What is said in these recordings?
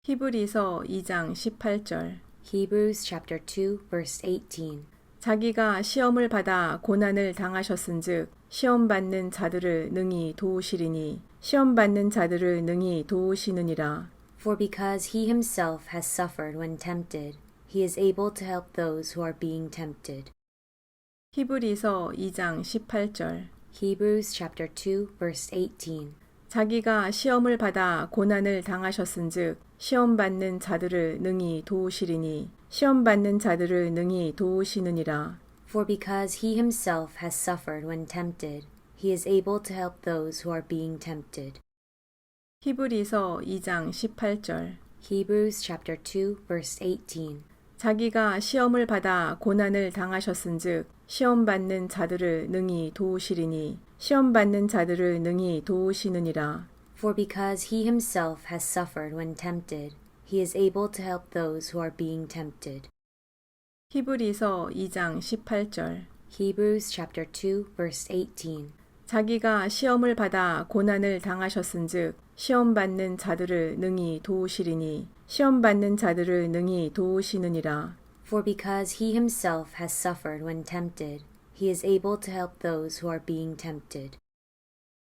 히브리서 2장 18절. Hebrews chapter 2 verse 18. 자기가 시험을 받아 고난을 당하셨은즉 시험 받는 자들을 능히 도우시리니 시험 받는 자들을 능히 도우시느니라. For because he himself has suffered when tempted, he is able to help those who are being tempted. 히브리서 2장 18절. Hebrews chapter 2 verse 18. 자기가 시험을 받아 고난을 당하셨은즉 시험 받는 자들을 능히 도우시리니 시험 받는 자들을 능히 도우시느니라. For because he himself has suffered when tempted, he is able to help those who are being tempted. 히브리서 2장 18절. Hebrews chapter 2 verse 18. 자기가 시험을 받아 고난을 당하셨은즉 시험 받는 자들을 능히 도우시리니 시험 받는 자들을 능히 도우시느니라. For because he himself has suffered when tempted, he is able to help those who are being tempted. 히브리서 2장 18절. Hebrews chapter 2 verse 18. 자기가 시험을 받아 고난을 당하셨은즉 시험 받는 자들을 능히 도우시리니 시험 받는 자들을 능히 도우시느니라. For because he himself has suffered when tempted, he is able to help those who are being tempted.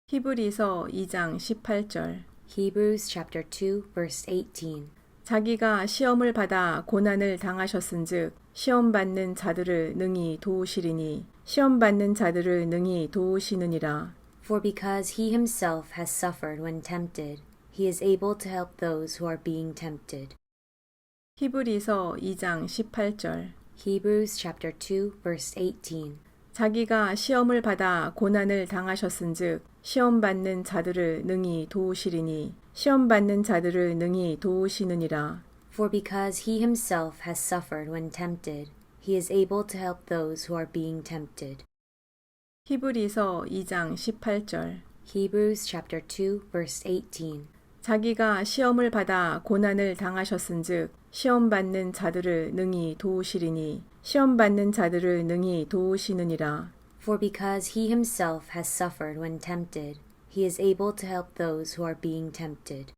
히브리서 2장 18절. Hebrews chapter 2 verse 18. 자기가 시험을 받아 고난을 당하셨은즉 시험 받는 자들을 능히 도우시리니 시험 받는 자들을 능히 도우시느니라. For because he himself has suffered when tempted, he is able to help those who are being tempted. 히브리서 2장 18절. Hebrews chapter 2 verse 18. 자기가 시험을 받아 고난을 당하셨은즉 시험 받는 자들을 능히 도우시리니 시험 받는 자들을 능히 도우시느니라. For because he himself has suffered when tempted, he is able to help those who are being tempted. 히브리서 2장 18절. Hebrews chapter 2 verse 18. 자기가 시험을 받아 고난을 당하셨은즉 시험 받는 자들을 능히 도우시리니 시험 받는 자들을 능히 도우시느니라. For because he himself has suffered when tempted, he is able to help those who are being tempted.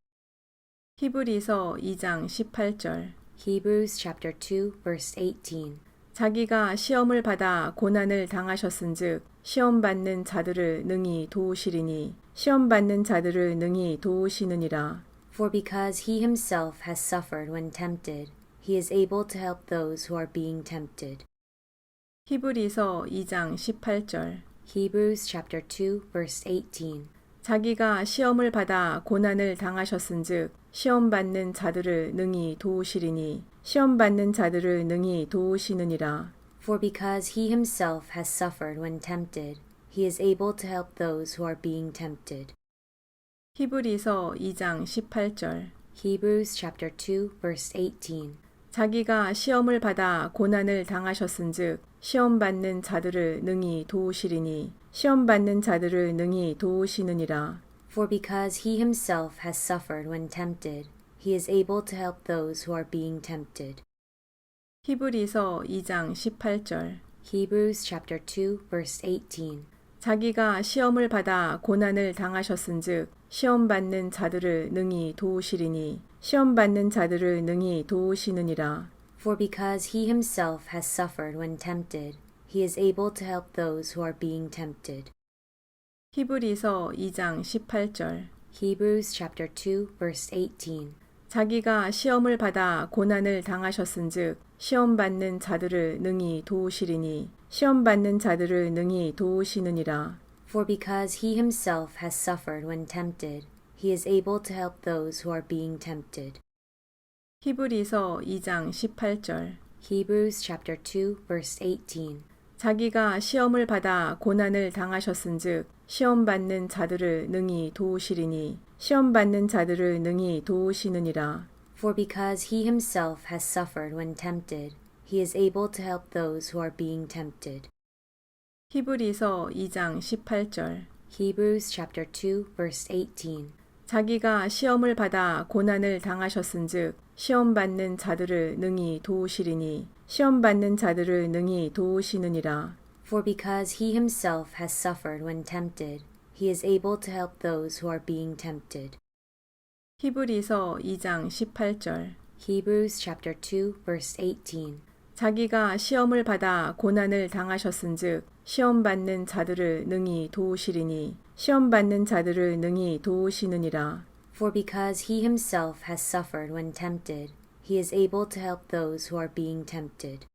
히브리서 2장 18절. Hebrews chapter 2 verse 18. 자기가 시험을 받아 고난을 당하셨은즉 시험 받는 자들을 능히 도우시리니 시험 받는 자들을 능히 도우시느니라. For because he himself has suffered when tempted, he is able to help those who are being tempted. 히브리서 2장 18절. Hebrews chapter 2 verse 18. 자기가 시험을 받아 고난을 당하셨은즉 시험 받는 자들을 능히 도우시리니 시험 받는 자들을 능히 도우시느니라. For because he himself has suffered when tempted, he is able to help those who are being tempted. 히브리서 2장 18절. Hebrews chapter 2 verse 18. 자기가 시험을 받아 고난을 당하셨은즉 시험 받는 자들을 능히 도우시리니 시험 받는 자들을 능히 도우시느니라. For because he himself has suffered when tempted, he is able to help those who are being tempted. 히브리서 2장 18절. Hebrews chapter 2 verse 18. 자기가 시험을 받아 고난을 당하셨은즉 시험 받는 자들을 능히 도우시리니 시험 받는 자들을 능히 도우시느니라. For because he himself has suffered when tempted, he is able to help those who are being tempted. 히브리서 2장 18절. Hebrews chapter 2 verse 18. 자기가 시험을 받아 고난을 당하셨은즉 시험 받는 자들을 능히 도우시리니 시험 받는 자들을 능히 도우시느니라. For because he himself has suffered when tempted, he is able to help those who are being tempted. 히브리서 2장 18절. Hebrews chapter 2 verse 18. 자기가 시험을 받아 고난을 당하셨은즉 시험 받는 자들을 능히 도우시리니 시험 받는 자들을 능히 도우시느니라. For because he himself has suffered when tempted, he is able to help those who are being tempted. 히브리서 2장 18절. Hebrews chapter 2 verse 18. 자기가 시험을 받아 고난을 당하셨은즉 시험 받는 자들을 능히 도우시리니 시험 받는 자들을 능히 도우시느니라. For because he himself has suffered when tempted, he is able to help those who are being tempted. 히브리서 2장 18절. Hebrews chapter 2 verse 18. 자기가 시험을 받아 고난을 당하셨은즉 시험 받는 자들을 능히 도우시리니 시험 받는 자들을 능히 도우시느니라. For because he himself has suffered when tempted, he is able to help those who are being tempted.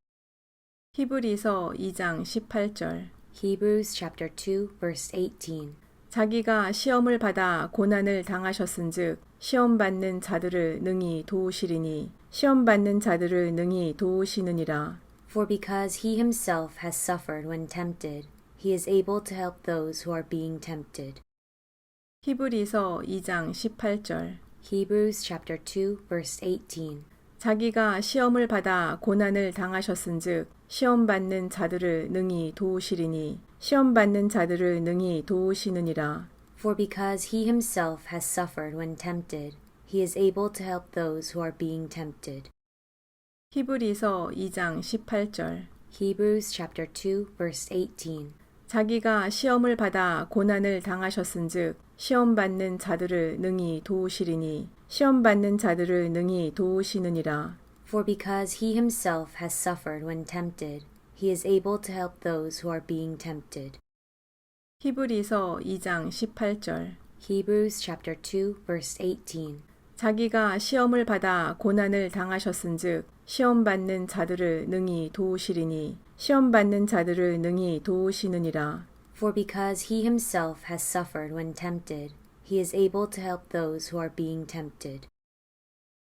히브리서 2장 18절. Hebrews chapter 2 verse 18. 자기가 시험을 받아 고난을 당하셨은즉 시험 받는 자들을 능히 도우시리니 시험 받는 자들을 능히 도우시느니라. For because he himself has suffered when tempted, he is able to help those who are being tempted. 히브리서 2장 18절. Hebrews chapter 2 verse 18. 자기가 시험을 받아 고난을 당하셨은즉 시험 받는 자들을 능히 도우시리니 시험 받는 자들을 능히 도우시느니라. For because he himself has suffered when tempted, he is able to help those who are being tempted. 히브리서 2장 18절. Hebrews chapter 2 verse 18. 자기가 시험을 받아 고난을 당하셨은즉 시험 받는 자들을 능히 도우시리니 시험 받는 자들을 능히 도우시느니라. For because he himself has suffered when tempted, he is able to help those who are being tempted. 히브리서 2장 18절. Hebrews chapter 2 verse 18. 자기가 시험을 받아 고난을 당하셨은즉 시험 받는 자들을 능히 도우시리니 시험 받는 자들을 능히 도우시느니라. For because he himself has suffered when tempted, he is able to help those who are being tempted.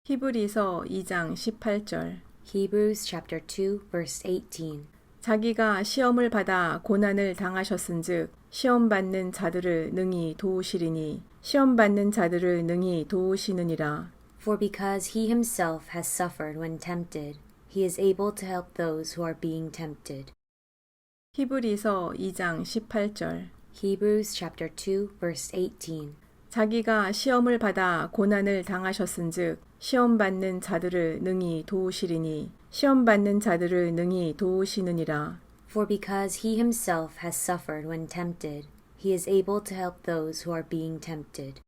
히브리서 2장 18절. Hebrews chapter 2 verse 18. 자기가 시험을 받아 고난을 당하셨은즉 시험 받는 자들을 능히 도우시리니 시험 받는 자들을 능히 도우시느니라. For because he himself has suffered when tempted, he is able to help those who are being tempted. 히브리서 2장 18절. Hebrews chapter 2 verse 18. 자기가 시험을 받아 고난을 당하셨은즉 시험 받는 자들을 능히 도우시리니 시험 받는 자들을 능히 도우시느니라. For because he himself has suffered when tempted, he is able to help those who are being tempted.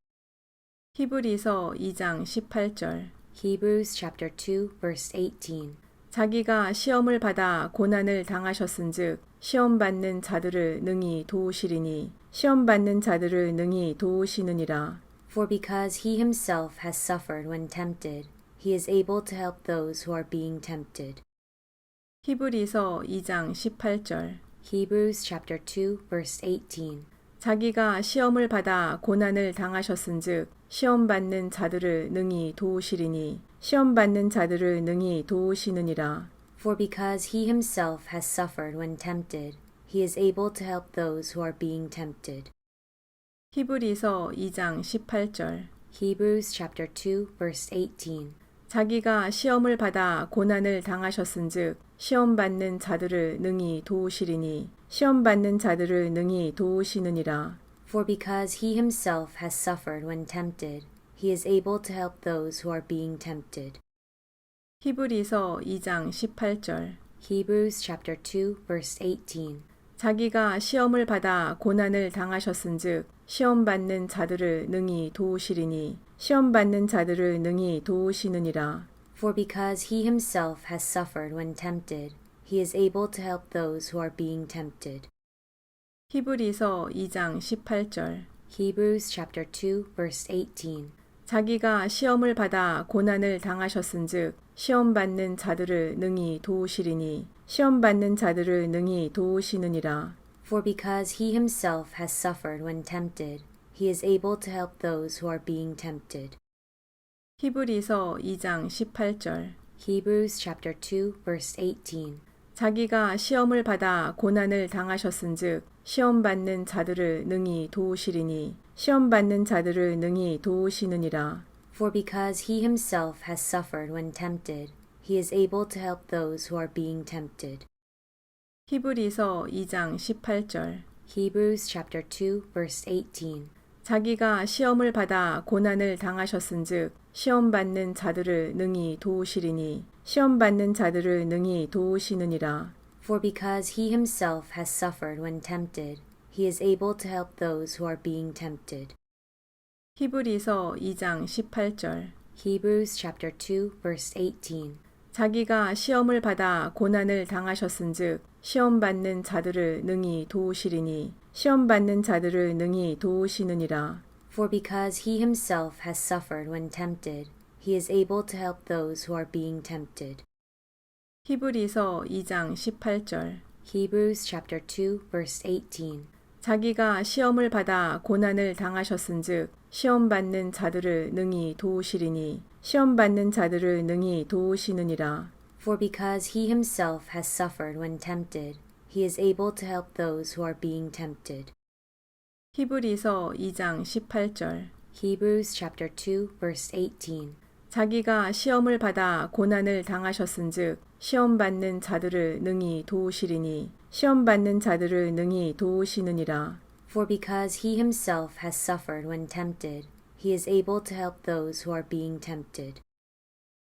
히브리서 2장 18절. Hebrews chapter 2 verse 18. 자기가 시험을 받아 고난을 당하셨은즉 시험 받는 자들을 능히 도우시리니 시험 받는 자들을 능히 도우시느니라. For because he himself has suffered when tempted, he is able to help those who are being tempted. 히브리서 2장 18절. Hebrews chapter 2 verse 18. 자기가 시험을 받아 고난을 당하셨은즉 시험 받는 자들을 능히 도우시리니 시험 받는 자들을 능히 도우시느니라. For because he himself has suffered when tempted, he is able to help those who are being tempted. 히브리서 2장 18절. Hebrews chapter 2 verse 18. 자기가 시험을 받아 고난을 당하셨은즉 시험 받는 자들을 능히 도우시리니 시험 받는 자들을 능히 도우시느니라. For because he himself has suffered when tempted, he is able to help those who are being tempted. 히브리서 2장 18절. Hebrews chapter 2 verse 18. 자기가 시험을 받아 고난을 당하셨은즉 시험 받는 자들을 능히 도우시리니 시험 받는 자들을 능히 도우시느니라. For because he himself has suffered when tempted, he is able to help those who are being tempted. 히브리서 2장 18절. Hebrews chapter 2 verse 18. 자기가 시험을 받아 고난을 당하셨은즉 시험 받는 자들을 능히 도우시리니 시험 받는 자들을 능히 도우시느니라. For because he himself has suffered when tempted, he is able to help those who are being tempted. 히브리서 2장 18절. Hebrews chapter 2 verse 18. 자기가 시험을 받아 고난을 당하셨은즉 시험 받는 자들을 능히 도우시리니 시험 받는 자들을 능히 도우시느니라. For because he himself has suffered when tempted, he is able to help those who are being tempted. 히브리서 2장 18절. Hebrews chapter 2 verse 18. 자기가 시험을 받아 고난을 당하셨은즉 시험 받는 자들을 능히 도우시리니 시험 받는 자들을 능히 도우시느니라. For because he himself has suffered when tempted, he is able to help those who are being tempted. 히브리서 2장 18절. Hebrews chapter 2 verse 18. 자기가 시험을 받아 고난을 당하셨은즉 시험 받는 자들을 능히 도우시리니 시험 받는 자들을 능히 도우시느니라. For because he himself has suffered when tempted, he is able to help those who are being tempted. 히브리서 2장 18절. Hebrews chapter 2 verse 18. 자기가 시험을 받아 고난을 당하셨은즉 시험 받는 자들을 능히 도우시리니 시험 받는 자들을 능히 도우시느니라. For because he himself has suffered when tempted, he is able to help those who are being tempted. 히브리서 2장 18절. Hebrews chapter 2 verse 18. 자기가 시험을 받아 고난을 당하셨은즉 시험 받는 자들을 능히 도우시리니 시험 받는 자들을 능히 도우시느니라. For because he himself has suffered when tempted, he is able to help those who are being tempted.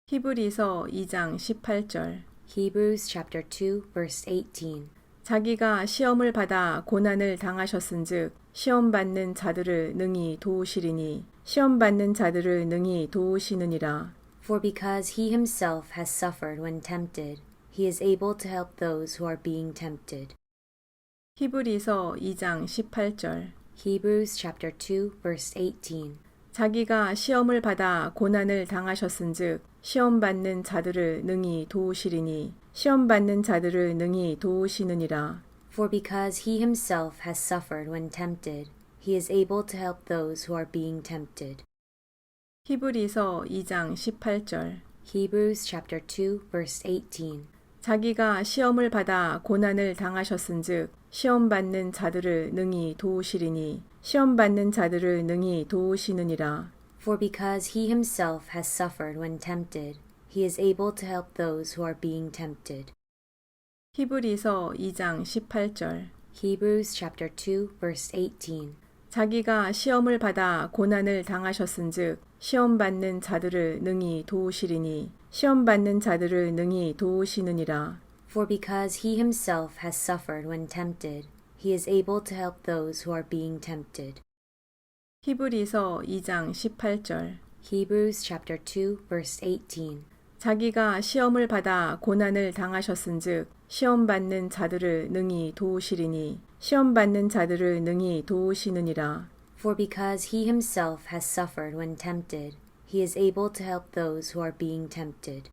히브리서 2장 18절. Hebrews chapter 2 verse 18. 자기가 시험을 받아 고난을 당하셨은즉 시험 받는 자들을 능히 도우시리니 시험 받는 자들을 능히 도우시느니라. For because he himself has suffered when tempted, he is able to help those who are being tempted. 히브리서 2장 18절. Hebrews chapter 2 verse 18. 자기가 시험을 받아 고난을 당하셨은즉 시험 받는 자들을 능히 도우시리니 시험 받는 자들을 능히 도우시느니라. For because he himself has suffered when tempted, he is able to help those who are being tempted. 히브리서 2장 18절. Hebrews chapter 2 verse 18. 자기가 시험을 받아 고난을 당하셨은즉 시험 받는 자들을 능히 도우시리니 시험 받는 자들을 능히 도우시느니라. For because he himself has suffered when tempted, he is able to help those who are being tempted. 히브리서 2장 18절. Hebrews chapter 2 verse 18. 자기가 시험을 받아 고난을 당하셨은즉 시험 받는 자들을 능히 도우시리니 시험 받는 자들을 능히 도우시느니라. For because he himself has suffered when tempted, he is able to help those who are being tempted. 히브리서 2장 18절. Hebrews chapter 2 verse 18. 자기가 시험을 받아 고난을 당하셨은즉 시험 받는 자들을 능히 도우시리니 시험 받는 자들을 능히 도우시느니라. For because he himself has suffered when tempted, he is able to help those who are being tempted.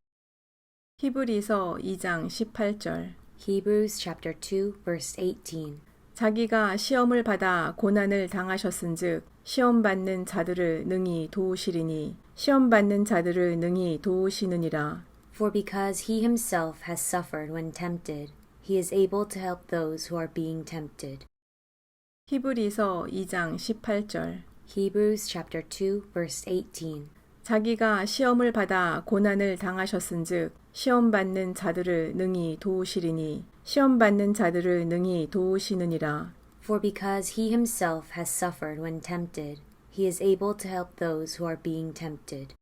히브리서 2장 18절. Hebrews chapter 2 verse 18. 자기가 시험을 받아 고난을 당하셨은즉 시험 받는 자들을 능히 도우시리니 시험 받는 자들을 능히 도우시느니라. For because he himself has suffered when tempted, he is able to help those who are being tempted. 히브리서 2장 18절. Hebrews chapter 2 verse 18. 자기가 시험을 받아 고난을 당하셨은즉 시험 받는 자들을 능히 도우시리니 시험 받는 자들을 능히 도우시느니라. For because he himself has suffered when tempted, he is able to help those who are being tempted.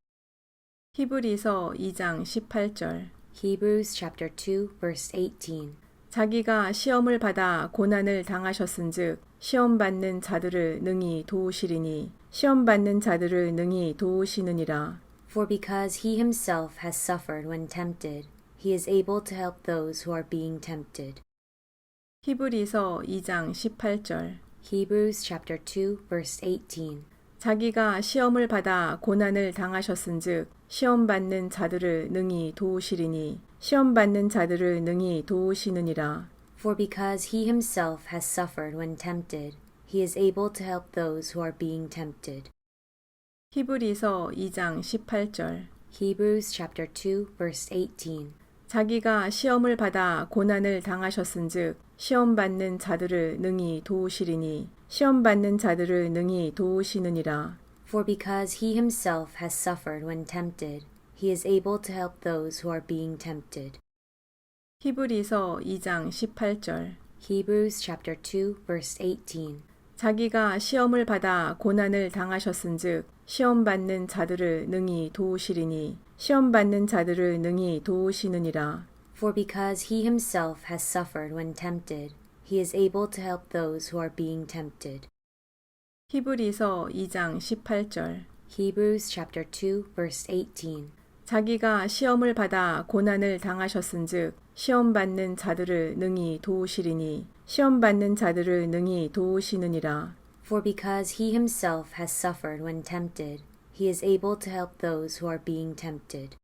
히브리서 2장 18절. Hebrews chapter 2 verse 18. 자기가 시험을 받아 고난을 당하셨은즉 시험 받는 자들을 능히 도우시리니 시험 받는 자들을 능히 도우시느니라. For because he himself has suffered when tempted, he is able to help those who are being tempted. 히브리서 2장 18절. Hebrews chapter 2 verse 18. 자기가 시험을 받아 고난을 당하셨은즉 시험 받는 자들을 능히 도우시리니 시험 받는 자들을 능히 도우시느니라. For because he himself has suffered when tempted, he is able to help those who are being tempted. 히브리서 2장 18절. Hebrews chapter 2 verse 18. 자기가 시험을 받아 고난을 당하셨은즉 시험 받는 자들을 능히 도우시리니 시험 받는 자들을 능히 도우시느니라. For because he himself has suffered when tempted, he is able to help those who are being tempted. 히브리서 2장 18절. Hebrews chapter 2 verse 18. 자기가 시험을 받아 고난을 당하셨은즉 시험 받는 자들을 능히 도우시리니 시험 받는 자들을 능히 도우시느니라. For because he himself has suffered when tempted, he is able to help those who are being tempted. 히브리서 2장 18절. Hebrews chapter 2 verse 18. 자기가 시험을 받아 고난을 당하셨은즉 시험 받는 자들을 능히 도우시리니 시험 받는 자들을 능히 도우시느니라. For because he himself has suffered when tempted, he is able to help those who are being tempted.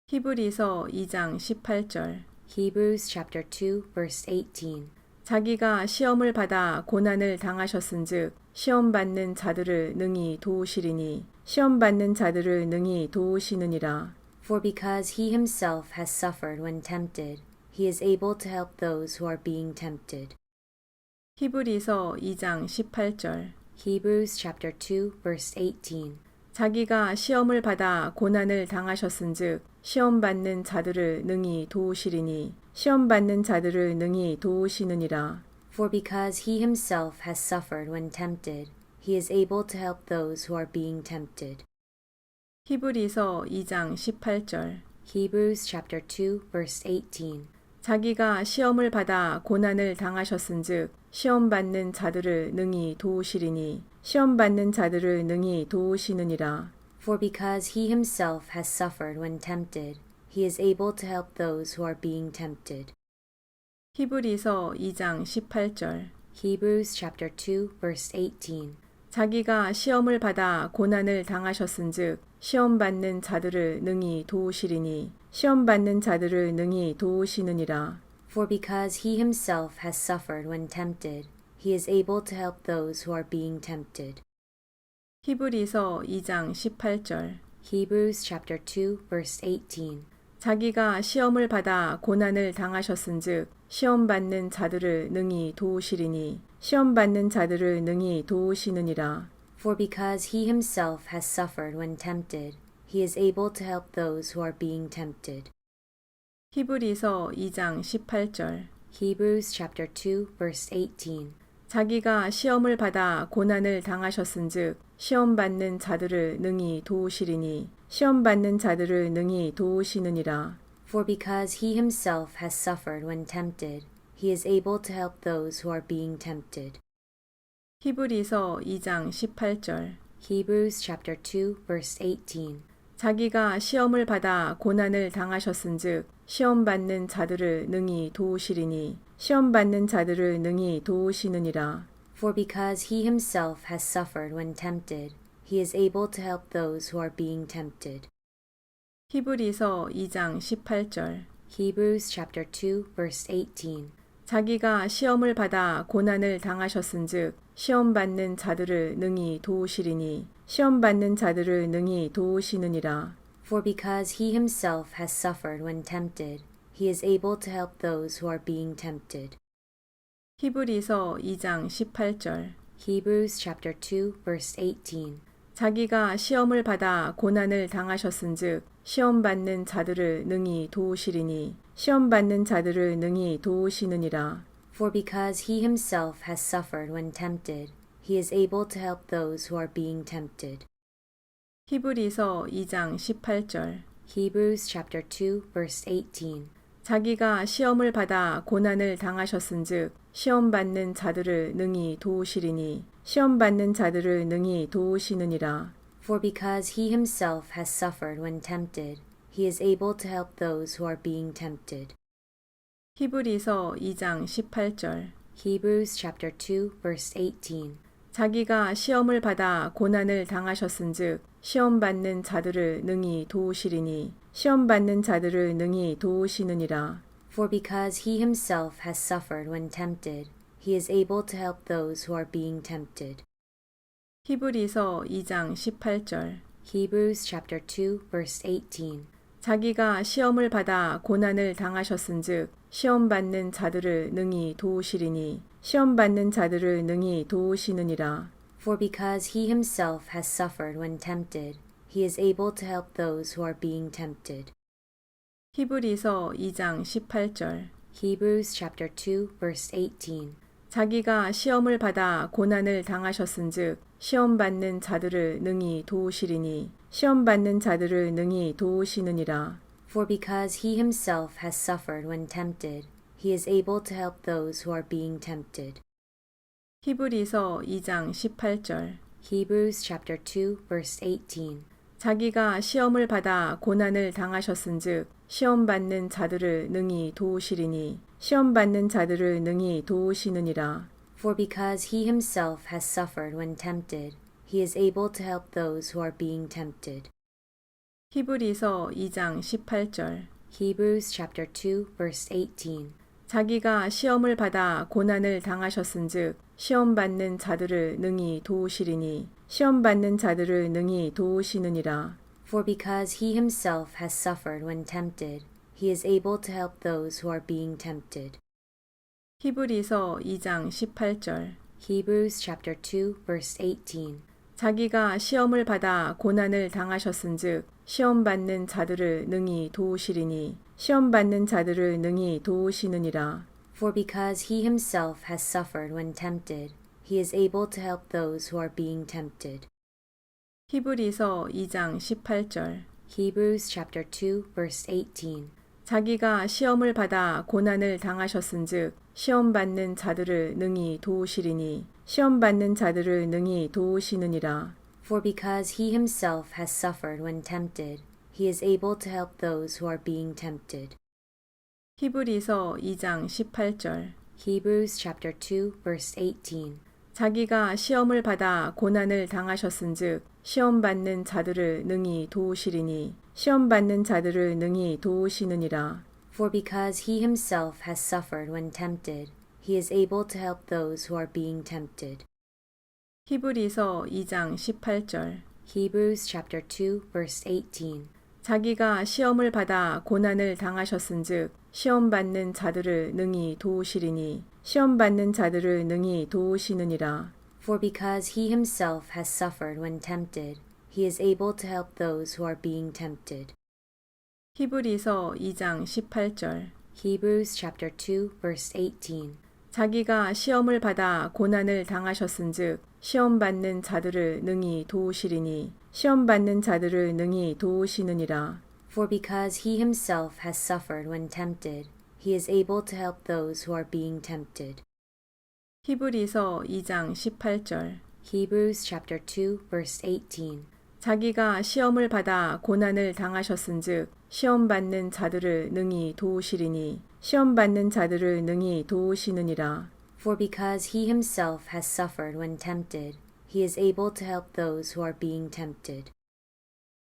히브리서 2장 18절. Hebrews chapter 2 verse 18. 자기가 시험을 받아 고난을 당하셨은즉 시험 받는 자들을 능히 도우시리니 시험 받는 자들을 능히 도우시느니라. For because he himself has suffered when tempted, he is able to help those who are being tempted. 히브리서 2장 18절. Hebrews chapter 2 verse 18. 자기가 시험을 받아 고난을 당하셨은즉 시험 받는 자들을 능히 도우시리니 시험 받는 자들을 능히 도우시느니라. For because he himself has suffered when tempted, he is able to help those who are being tempted. 히브리서 2장 18절. Hebrews chapter 2 verse 18. 자기가 시험을 받아 고난을 당하셨은즉 시험 받는 자들을 능히 도우시리니 시험 받는 자들을 능히 도우시느니라. For because he himself has suffered when tempted, he is able to help those who are being tempted. 히브리서 2장 18절. Hebrews chapter 2 verse 18. 자기가 시험을 받아 고난을 당하셨은즉 시험 받는 자들을 능히 도우시리니 시험 받는 자들을 능히 도우시느니라. For because he himself has suffered when tempted, he is able to help those who are being tempted. 히브리서 2장 18절. Hebrews chapter 2 verse 18. 자기가 시험을 받아 고난을 당하셨은즉 시험 받는 자들을 능히 도우시리니 시험 받는 자들을 능히 도우시느니라. For because he himself has suffered when tempted, he is able to help those who are being tempted. 히브리서 2장 18절. Hebrews chapter 2 verse 18. 자기가 시험을 받아 고난을 당하셨은즉 시험 받는 자들을 능히 도우시리니 시험 받는 자들을 능히 도우시느니라. For because he himself has suffered when tempted, he is able to help those who are being tempted. 히브리서 2장 18절. Hebrews chapter 2 verse 18. 자기가 시험을 받아 고난을 당하셨은즉 시험 받는 자들을 능히 도우시리니 시험 받는 자들을 능히 도우시느니라. For because he himself has suffered when tempted, he is able to help those who are being tempted. 히브리서 2장 18절. Hebrews chapter 2 verse 18. 자기가 시험을 받아 고난을 당하셨은즉 시험 받는 자들을 능히 도우시리니 시험 받는 자들을 능히 도우시느니라. For because he himself has suffered when tempted, he is able to help those who are being tempted. 히브리서 2장 18절. Hebrews chapter 2 verse 18. 자기가 시험을 받아 고난을 당하셨은즉 시험 받는 자들을 능히 도우시리니 시험 받는 자들을 능히 도우시느니라. For because he himself has suffered when tempted, he is able to help those who are being tempted. 히브리서 2장 18절. Hebrews chapter 2 verse 18. 자기가 시험을 받아 고난을 당하셨은즉 시험 받는 자들을 능히 도우시리니 시험 받는 자들을 능히 도우시느니라. For because he himself has suffered when tempted, he is able to help those who are being tempted. 히브리서 2장 18절. Hebrews chapter 2 verse 18. 자기가 시험을 받아 고난을 당하셨은즉 시험 받는 자들을 능히 도우시리니 시험 받는 자들을 능히 도우시느니라. For because he himself has suffered when tempted, he is able to help those who are being tempted. 히브리서 2장 18절. Hebrews chapter 2 verse 18. 자기가 시험을 받아 고난을 당하셨은즉 시험 받는 자들을 능히 도우시리니 시험 받는 자들을 능히 도우시느니라. For because he himself has suffered when tempted, he is able to help those who are being tempted. 히브리서 2장 18절. Hebrews chapter 2 verse 18. 자기가 시험을 받아 고난을 당하셨은즉 시험 받는 자들을 능히 도우시리니 시험 받는 자들을 능히 도우시느니라. For because he himself has suffered when tempted, he is able to help those who are being tempted. 히브리서 2장 18절. Hebrews chapter 2 verse 18. 자기가 시험을 받아 고난을 당하셨은즉 시험 받는 자들을 능히 도우시리니 시험 받는 자들을 능히 도우시느니라. For because he himself has suffered when tempted, he is able to help those who are being tempted. 히브리서 2장 18절. Hebrews chapter 2 verse 18. 자기가 시험을 받아 고난을 당하셨은즉 시험 받는 자들을 능히 도우시리니 시험 받는 자들을 능히 도우시느니라. For because he himself has suffered when tempted, he is able to help those who are being tempted. 히브리서 2장 18절. Hebrews chapter 2 verse 18. 자기가 시험을 받아 고난을 당하셨은즉 시험 받는 자들을 능히 도우시리니 시험 받는 자들을 능히 도우시느니라. For because he himself has suffered when tempted, he is able to help those who are being tempted. 히브리서 2장 18절. Hebrews chapter 2 verse 18. 자기가 시험을 받아 고난을 당하셨은즉 시험 받는 자들을 능히 도우시리니 시험 받는 자들을 능히 도우시느니라. For because he himself has suffered when tempted, he is able to help those who are being tempted. 히브리서 2장 18절. Hebrews chapter 2 verse 18. 자기가 시험을 받아 고난을 당하셨은즉 시험 받는 자들을 능히 도우시리니 시험 받는 자들을 능히 도우시느니라. For because he himself has suffered when tempted, he is able to help those who are being tempted. 히브리서 2장 18절. Hebrews chapter 2 verse 18. 자기가 시험을 받아 고난을 당하셨은즉 시험 받는 자들을 능히 도우시리니 시험 받는 자들을 능히 도우시느니라. For because he himself has suffered when tempted, he is able to help those who are being tempted. 히브리서 2장 18절. Hebrews chapter 2 verse 18. 자기가 시험을 받아 고난을 당하셨은즉 시험 받는 자들을 능히 도우시리니 시험 받는 자들을 능히 도우시느니라. For because he himself has suffered when tempted, he is able to help those who are being tempted. 히브리서 2장 18절. Hebrews chapter 2 verse 18. 자기가 시험을 받아 고난을 당하셨은즉 시험 받는 자들을 능히 도우시리니 시험 받는 자들을 능히 도우시느니라. For because he himself has suffered when tempted, he is able to help those who are being tempted.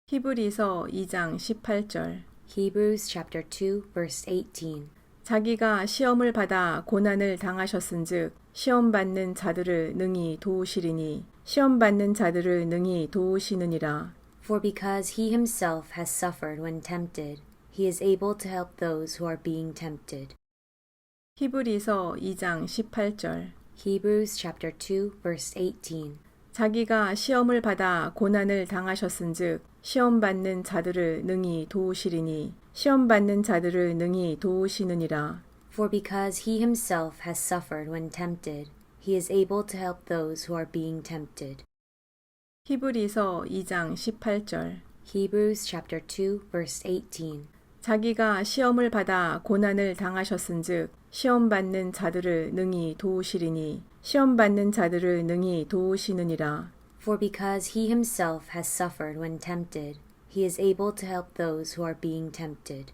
히브리서 2장 18절. Hebrews chapter 2 verse 18. 자기가 시험을 받아 고난을 당하셨은즉 시험 받는 자들을 능히 도우시리니 시험 받는 자들을 능히 도우시느니라. For because he himself has suffered when tempted, he is able to help those who are being tempted. 히브리서 2장 18절. Hebrews chapter 2 verse 18. 자기가 시험을 받아 고난을 당하셨은즉 시험 받는 자들을 능히 도우시리니 시험 받는 자들을 능히 도우시느니라. For because he himself has suffered when tempted, he is able to help those who are being tempted. 히브리서 2장 18절. Hebrews chapter 2 verse 18. 자기가 시험을 받아 고난을 당하셨은즉 시험 받는 자들을 능히 도우시리니 시험 받는 자들을 능히 도우시느니라. For because he himself has suffered when tempted, he is able to help those who are being tempted.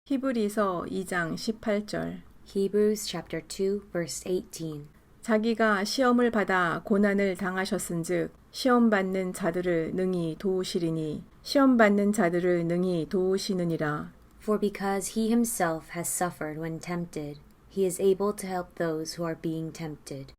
히브리서 2장 18절. Hebrews chapter 2 verse 18. 자기가 시험을 받아 고난을 당하셨은즉 시험 받는 자들을 능히 도우시리니 시험 받는 자들을 능히 도우시느니라. For because he himself has suffered when tempted, he is able to help those who are being tempted.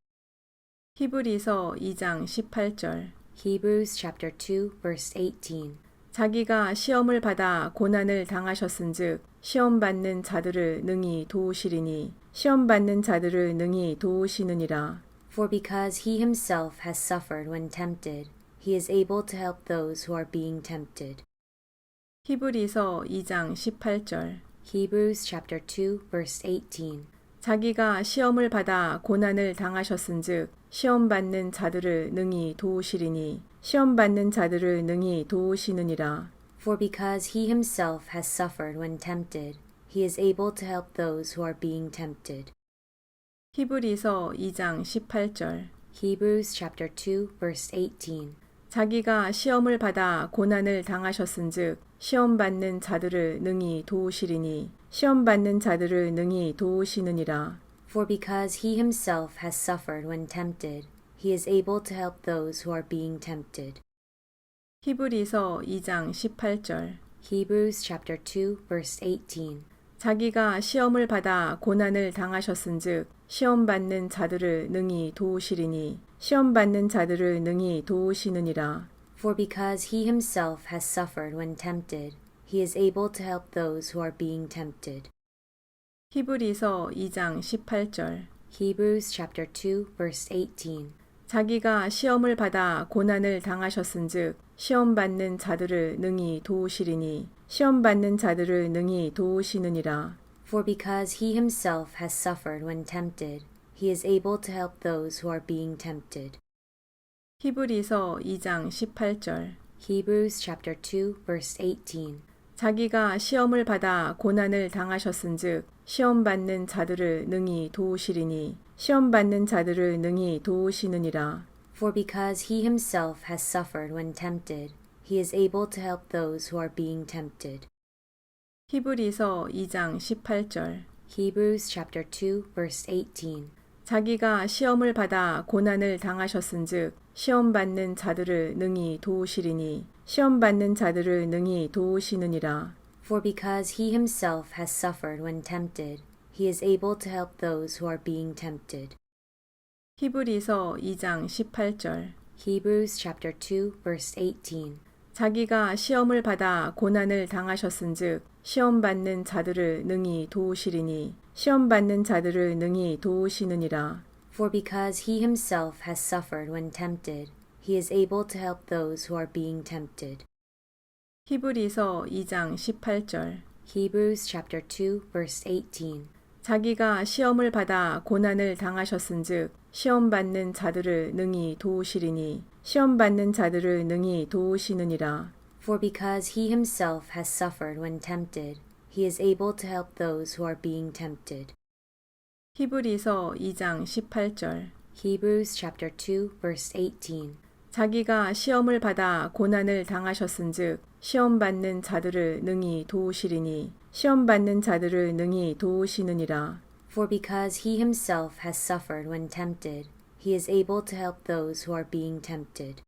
히브리서 2장 18절. Hebrews chapter 2 verse 18. 자기가 시험을 받아 고난을 당하셨은즉 시험 받는 자들을 능히 도우시리니 시험 받는 자들을 능히 도우시느니라. For because he himself has suffered when tempted, he is able to help those who are being tempted. 히브리서 2장 18절. Hebrews chapter 2 verse 18. 자기가 시험을 받아 고난을 당하셨은즉 시험 받는 자들을 능히 도우시리니 시험 받는 자들을 능히 도우시느니라. For because he himself has suffered when tempted, he is able to help those who are being tempted. 히브리서 2장 18절. Hebrews chapter 2 verse 18. 자기가 시험을 받아 고난을 당하셨은즉 시험 받는 자들을 능히 도우시리니 시험 받는 자들을 능히 도우시느니라. For because he himself has suffered when tempted, he is able to help those who are being tempted. 히브리서 2장 18절. Hebrews chapter 2 verse 18. 자기가 시험을 받아 고난을 당하셨은즉 시험 받는 자들을 능히 도우시리니 시험 받는 자들을 능히 도우시느니라. For because he himself has suffered when tempted, he is able to help those who are being tempted. 히브리서 2장 18절. Hebrews chapter 2 verse 18. 자기가 시험을 받아 고난을 당하셨은즉 시험 받는 자들을 능히 도우시리니 시험 받는 자들을 능히 도우시느니라. For because he himself has suffered when tempted, he is able to help those who are being tempted. 히브리서 2장 18절. Hebrews chapter 2 verse 18. 자기가 시험을 받아 고난을 당하셨은즉 시험 받는 자들을 능히 도우시리니 시험 받는 자들을 능히 도우시느니라. For because he himself has suffered when tempted, he is able to help those who are being tempted. 히브리서 2장 18절. Hebrews chapter 2 verse 18. 자기가 시험을 받아 고난을 당하셨은즉 시험 받는 자들을 능히 도우시리니 시험 받는 자들을 능히 도우시느니라. For because he himself has suffered when tempted, he is able to help those who are being tempted. 히브리서 2장 18절. Hebrews chapter 2 verse 18. 자기가 시험을 받아 고난을 당하셨은즉 시험 받는 자들을 능히 도우시리니 시험 받는 자들을 능히 도우시느니라. For because he himself has suffered when tempted, he is able to help those who are being tempted. 히브리서 2장 18절. Hebrews chapter 2 verse 18. 자기가 시험을 받아 고난을 당하셨은즉 시험 받는 자들을 능히 도우시리니 시험 받는 자들을 능히 도우시느니라. For because he himself has suffered when tempted, he is able to help those who are being tempted. 히브리서 2장 18절. Hebrews chapter 2 verse 18. 자기가 시험을 받아 고난을 당하셨은즉 시험 받는 자들을 능히 도우시리니 시험 받는 자들을 능히 도우시느니라. For because he himself has suffered when tempted, he is able to help those who are being tempted.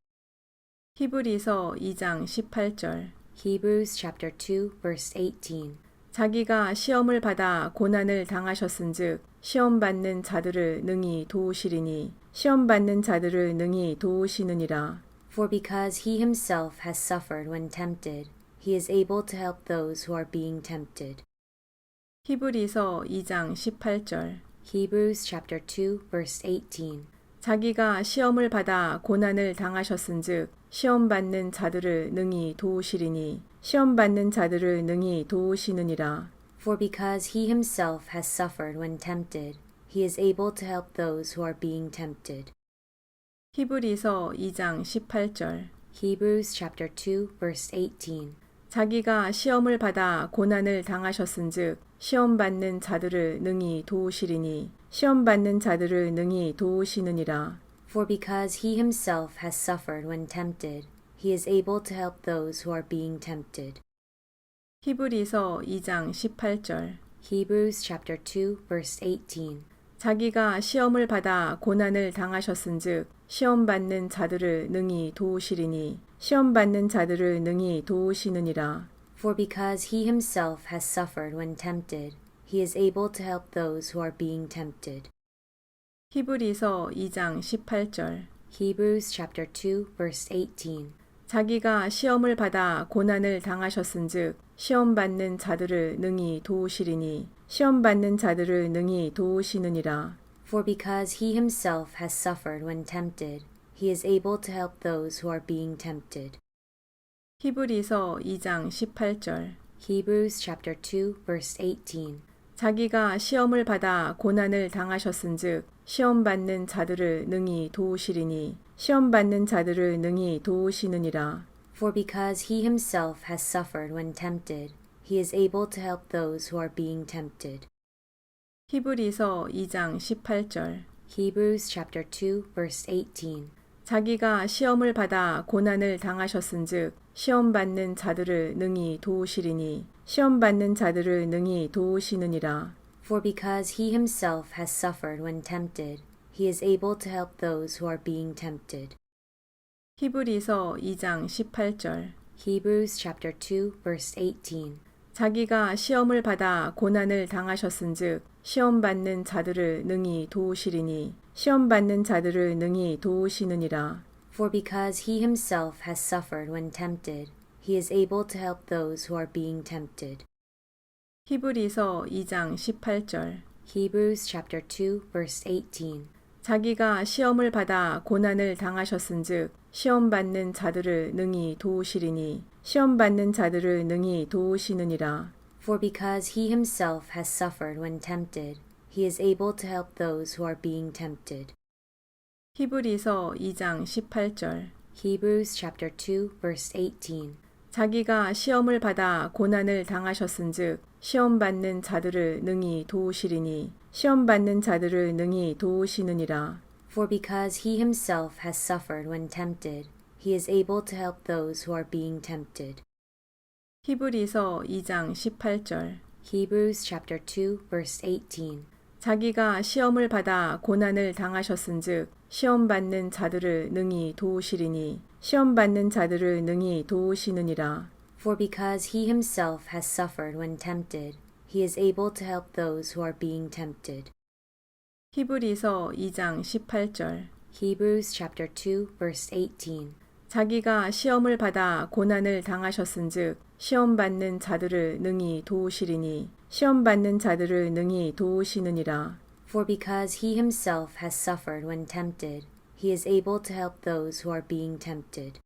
히브리서 2장 18절. Hebrews chapter 2 verse 18. 자기가 시험을 받아 고난을 당하셨은즉 시험 받는 자들을 능히 도우시리니 시험 받는 자들을 능히 도우시느니라. For because he himself has suffered when tempted, he is able to help those who are being tempted. 히브리서 2장 18절. Hebrews chapter 2 verse 18. 자기가 시험을 받아 고난을 당하셨은즉 시험 받는 자들을 능히 도우시리니 시험 받는 자들을 능히 도우시느니라. For because he himself has suffered when tempted, he is able to help those who are being tempted. 히브리서 2장 18절. Hebrews chapter 2 verse 18. 자기가 시험을 받아 고난을 당하셨은즉 시험 받는 자들을 능히 도우시리니 시험 받는 자들을 능히 도우시느니라. For because he himself has suffered when tempted, he is able to help those who are being tempted. 히브리서 2장 18절. Hebrews chapter 2 verse 18. 자기가 시험을 받아 고난을 당하셨은즉 시험 받는 자들을 능히 도우시리니 시험 받는 자들을 능히 도우시느니라. For because he himself has suffered when tempted, he is able to help those who are being tempted. 히브리서 2장 18절. Hebrews chapter 2 verse 18. 자기가 시험을 받아 고난을 당하셨은즉 시험 받는 자들을 능히 도우시리니 시험 받는 자들을 능히 도우시느니라. For because he himself has suffered when tempted, he is able to help those who are being tempted. 히브리서 2장 18절. Hebrews chapter 2 verse 18. 자기가 시험을 받아 고난을 당하셨은즉 시험 받는 자들을 능히 도우시리니 시험 받는 자들을 능히 도우시느니라. For because he himself has suffered when tempted, he is able to help those who are being tempted. 히브리서 2장 18절. Hebrews chapter 2 verse 18. 자기가 시험을 받아 고난을 당하셨은즉 시험 받는 자들을 능히 도우시리니 시험 받는 자들을 능히 도우시느니라. For because he himself has suffered when tempted, he is able to help those who are being tempted. 히브리서 2장 18절. Hebrews chapter 2 verse 18. 자기가 시험을 받아 고난을 당하셨은즉 시험 받는 자들을 능히 도우시리니 시험 받는 자들을 능히 도우시느니라. For because he himself has suffered when tempted, he is able to help those who are being tempted. 히브리서 2장 18절. Hebrews chapter 2 verse 18. 자기가 시험을 받아 고난을 당하셨은즉 시험 받는 자들을 능히 도우시리니 시험 받는 자들을 능히 도우시느니라. For because he himself has suffered when tempted, he is able to help those who are being tempted. 히브리서 2장 18절. Hebrews chapter 2 verse 18. 자기가 시험을 받아 고난을 당하셨은즉 시험 받는 자들을 능히 도우시리니 시험 받는 자들을 능히 도우시느니라. For because he himself has suffered when tempted, he is able to help those who are being tempted. 히브리서 2장 18절. Hebrews chapter 2 verse 18. 자기가 시험을 받아 고난을 당하셨은즉 시험 받는 자들을 능히 도우시리니 시험 받는 자들을 능히 도우시느니라. For because he himself has suffered when tempted, he is able to help those who are being tempted. 히브리서 2장 18절. Hebrews chapter 2 verse 18. 자기가 시험을 받아 고난을 당하셨은즉 시험 받는 자들을 능히 도우시리니 시험 받는 자들을 능히 도우시느니라. For because he himself has suffered when tempted, he is able to help those who are being tempted.